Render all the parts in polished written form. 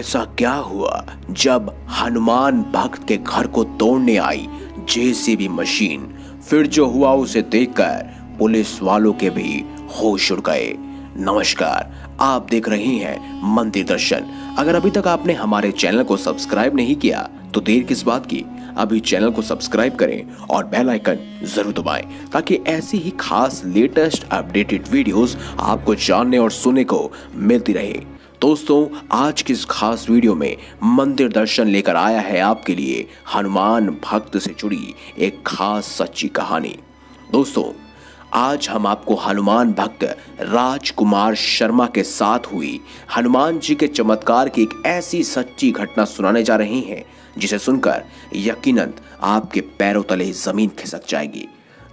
ऐसा क्या हुआ जब हनुमान भक्त के घर को तोड़ने आई जेसीबी मशीन? फिर जो हुआ उसे देखकर पुलिस वालों के भी होश उड़ गए। नमस्कार, आप देख रहे हैं मंदिर दर्शन। अगर अभी तक आपने हमारे चैनल को सब्सक्राइब नहीं किया तो देर किस बात की, अभी चैनल को सब्सक्राइब करें और बेल आइकन जरूर दबाएं ताकि ऐसी ही खास लेटेस्ट अपडेटेड वीडियोस आपको जानने और सुनने को मिलती रहे। दोस्तों, आज की इस खास वीडियो में मंदिर दर्शन लेकर आया है आपके लिए हनुमान भक्त से जुड़ी एक खास सच्ची कहानी। दोस्तों, आज हम आपको हनुमान भक्त राजकुमार शर्मा के साथ हुई हनुमान जी के चमत्कार की एक ऐसी सच्ची घटना सुनाने जा रहे हैं जिसे सुनकर यकीनन आपके पैरों तले जमीन खिसक जाएगी।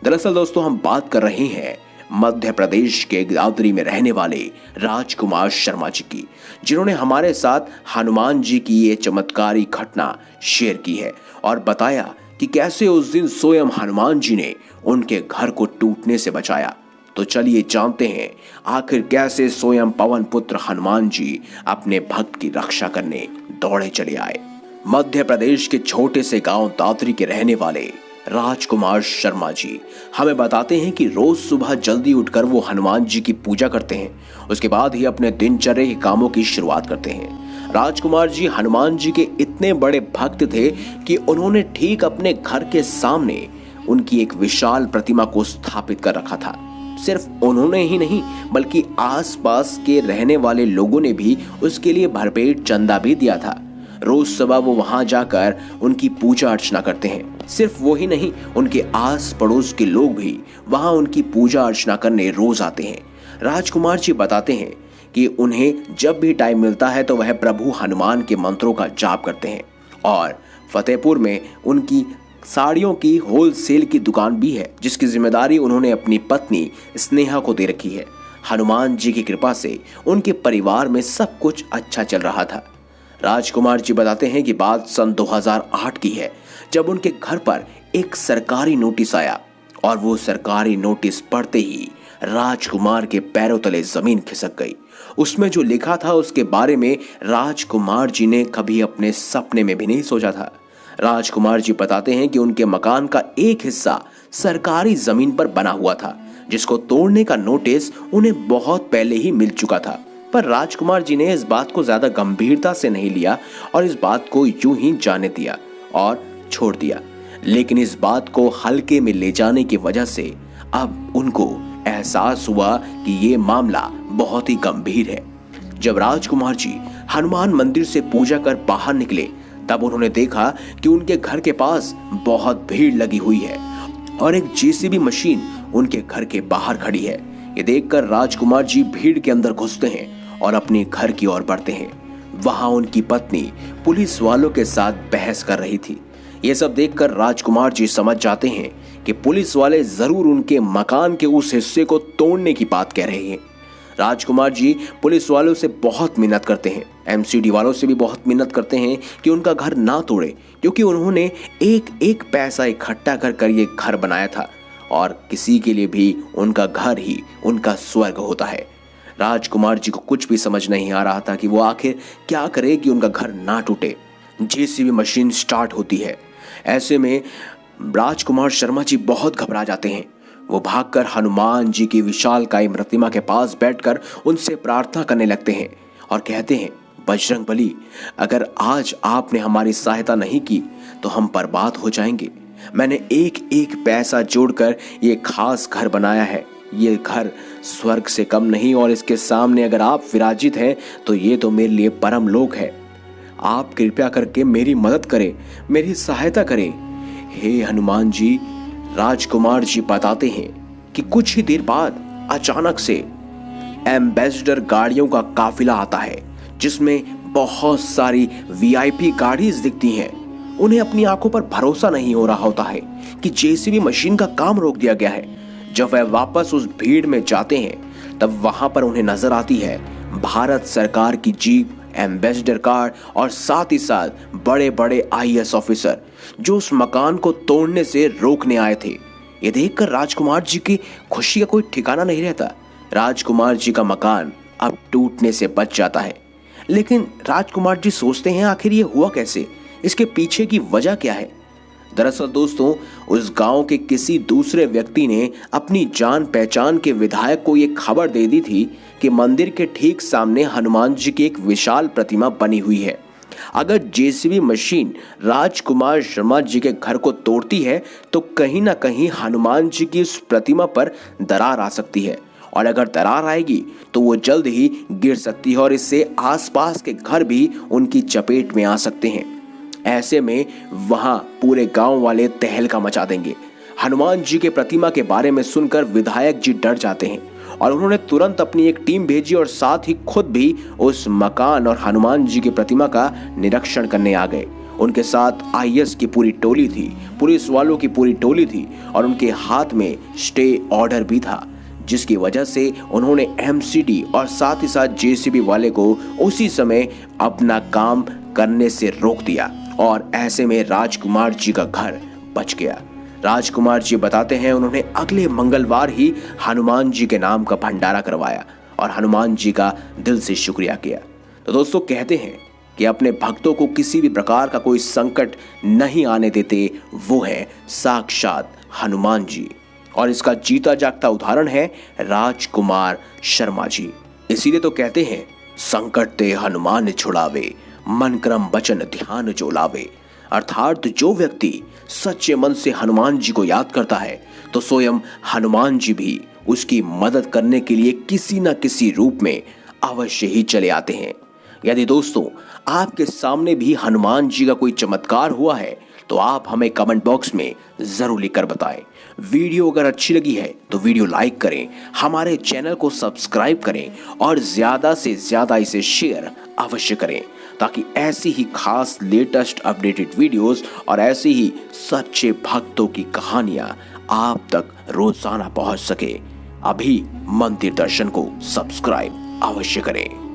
दरअसल दोस्तों, हम बात कर रहे हैं मध्य प्रदेश के दादरी में रहने वाले राजकुमार शर्मा जी की, जिन्होंने हमारे साथ हनुमान जी की ये चमत्कारी घटना शेयर की है और बताया कि कैसे उस दिन स्वयं हनुमान जी ने उनके घर को टूटने से बचाया। तो चलिए जानते हैं आखिर कैसे स्वयं पवन पुत्र हनुमान जी अपने भक्त की रक्षा करने दौड़े चले आए। मध्य प्रदेश के छोटे से गांव दादरी के रहने वाले राजकुमार शर्मा जी हमें बताते हैं कि रोज सुबह जल्दी उठकर वो हनुमान जी की पूजा करते हैं। उसके बाद ही अपने दिनचर्या के कामों की शुरुआत करते हैं। राजकुमार जी हनुमान जी के इतने बड़े भक्त थे कि उन्होंने ठीक अपने घर के सामने उनकी एक विशाल प्रतिमा को स्थापित कर रखा था। सिर्फ उन्होंने ही नहीं बल्कि आसपास के रहने वाले लोगों ने भी उसके लिए भरपेट चंदा भी दिया था। रोज सुबह वो वहां जाकर उनकी पूजा अर्चना करते हैं। सिर्फ वो ही नहीं, उनके आस पड़ोस के लोग भी वहां उनकी पूजा अर्चना करने रोज आते हैं। राजकुमार जी बताते हैं कि उन्हें जब भी टाइम मिलता है तो वह प्रभु हनुमान के मंत्रों का जाप करते हैं। और फतेहपुर में उनकी साड़ियों की होलसेल की दुकान भी है, जिसकी जिम्मेदारी उन्होंने अपनी पत्नी स्नेहा को दे रखी है। हनुमान जी की कृपा से उनके परिवार में सब कुछ अच्छा चल रहा था। राजकुमार जी बताते हैं कि बात सन 2008 की है, जब उनके घर पर एक सरकारी नोटिस आया और वो सरकारी नोटिस पढ़ते ही राजकुमार के पैरों तले जमीन खिसक गई। उसमें जो लिखा था उसके बारे में राजकुमार जी ने कभी अपने सपने में भी नहीं सोचा था। राजकुमार जी बताते हैं कि उनके मकान का एक हिस्सा सरकारी जमीन पर बना हुआ था, जिसको तोड़ने का नोटिस उन्हें बहुत पहले ही मिल चुका था। पर राजकुमार जी ने इस बात को ज्यादा गंभीरता से नहीं लिया और इस बात को यूं ही जाने दिया और छोड़ दिया। लेकिन इस बात को हल्के में ले जाने की वजह से अब उनको एहसास हुआ कि ये मामला बहुत ही गंभीर है। जब राजकुमार जी हनुमान मंदिर से पूजा कर बाहर निकले तब उन्होंने देखा कि उनके घर के पास बहुत भीड़ लगी हुई है और एक जेसीबी मशीन उनके घर के बाहर खड़ी है। ये देखकर राजकुमार जी भीड़ के अंदर घुसते हैं और अपने घर की ओर बढ़ते हैं। वहां उनकी पत्नी पुलिस वालों के साथ बहस कर रही थी। ये सब देखकर राजकुमार जी समझ जाते हैं कि पुलिस वाले जरूर उनके मकान के उस हिस्से को तोड़ने की बात कह रहे हैं। राजकुमार जी पुलिस वालों से बहुत मिन्नत करते हैं, एमसीडी वालों से भी बहुत मिन्नत करते हैं कि उनका घर ना तोड़े, क्योंकि उन्होंने एक एक पैसा इकट्ठा कर ये घर बनाया था और किसी के लिए भी उनका घर ही उनका स्वर्ग होता है। राजकुमार जी को कुछ भी समझ नहीं आ रहा था कि वो आखिर क्या करे कि उनका घर ना टूटे। जेसीबी मशीन स्टार्ट होती है। ऐसे में राजकुमार शर्मा जी बहुत घबरा जाते हैं। वो भागकर हनुमान जी की विशालकाय प्रतिमा के पास बैठकर उनसे प्रार्थना करने लगते हैं और कहते हैं, बजरंग बली, अगर आज आपने हमारी सहायता नहीं की तो हम बर्बाद हो जाएंगे। मैंने एक एक पैसा जोड़कर ये खास घर बनाया है। ये घर स्वर्ग से कम नहीं और इसके सामने अगर आप विराजित हैं तो ये तो मेरे लिए परम लोक है। आप कृपया करके मेरी मदद करें, मेरी सहायता करें, हे हनुमान जी। राजकुमार जी बताते हैं कि कुछ ही देर बाद अचानक से एम्बेसडर गाड़ियों का काफिला आता है, जिसमें बहुत सारी वीआईपी गाड़ीज दिखती हैं। उन्हें अपनी आंखों पर भरोसा नहीं हो रहा होता है कि जेसीबी मशीन का काम रोक दिया गया है। जब वह वापस उस भीड़ में जाते हैं तब वहां पर उन्हें नजर आती है भारत सरकार की जीप, एम्बेसडर कार और साथ ही साथ बड़े बड़े आईएएस ऑफिसर जो उस मकान को तोड़ने से रोकने आए थे। ये देखकर राजकुमार जी की खुशी का कोई ठिकाना नहीं रहता। राजकुमार जी का मकान अब टूटने से बच जाता है। लेकिन राजकुमार जी सोचते हैं आखिर ये हुआ कैसे, इसके पीछे की वजह क्या है। दरअसल दोस्तों, उस गांव के किसी दूसरे व्यक्ति ने अपनी जान पहचान के विधायक को ये खबर दे दी थी कि मंदिर के ठीक सामने हनुमान जी की एक विशाल प्रतिमा बनी हुई है। अगर जेसीबी मशीन राजकुमार शर्मा जी के घर को तोड़ती है तो कहीं ना कहीं हनुमान जी की उस प्रतिमा पर दरार आ सकती है, और अगर दरार आएगी तो वो जल्द ही गिर सकती है और इससे आसपास के घर भी उनकी चपेट में आ सकते हैं। ऐसे में वहां पूरे गांव वाले तहलका मचा देंगे। हनुमान जी के प्रतिमा के बारे में सुनकर विधायक जी डर जाते हैं और उन्होंने तुरंत अपनी एक टीम भेजी और साथ ही खुद भी उस मकान और हनुमान जी की प्रतिमा का निरीक्षण करने आ गए। उनके साथ आईएएस की पूरी टोली थी, पुलिस वालों की पूरी टोली थी और उनके हाथ में स्टे ऑर्डर भी था, जिसकी वजह से उन्होंने एमसीडी और साथ ही साथ जेसीबी वाले को उसी समय अपना काम करने से रोक दिया और ऐसे में राजकुमार जी का घर बच गया। राजकुमार जी बताते हैं उन्होंने अगले मंगलवार ही हनुमान जी के नाम का भंडारा करवाया और हनुमान जी का दिल से शुक्रिया किया। तो दोस्तों, कहते हैं कि अपने भक्तों को किसी भी प्रकार का कोई संकट नहीं आने देते वो है साक्षात हनुमान जी, और इसका जीता जागता उदाहरण है राजकुमार शर्मा जी। इसीलिए तो कहते हैं, संकट ते हनुमान छुड़ावे, मन क्रम वचन ध्यान जो लावे। अर्थात जो व्यक्ति सच्चे मन से हनुमान जी को याद करता है तो स्वयं हनुमान जी भी उसकी मदद करने के लिए किसी न किसी रूप में अवश्य ही चले आते हैं। यदि दोस्तों आपके सामने भी हनुमान जी का कोई चमत्कार हुआ है तो आप हमें कमेंट बॉक्स में जरूर लिखकर बताएं। वीडियो अगर अच्छी लगी है तो वीडियो लाइक करें, हमारे चैनल को सब्सक्राइब करें और ज्यादा से ज्यादा इसे शेयर अवश्य करें, ताकि ऐसी ही खास लेटेस्ट अपडेटेड वीडियोस और ऐसी ही सच्चे भक्तों की कहानियां आप तक रोजाना पहुंच सके। अभी मंदिर दर्शन को सब्सक्राइब अवश्य करें।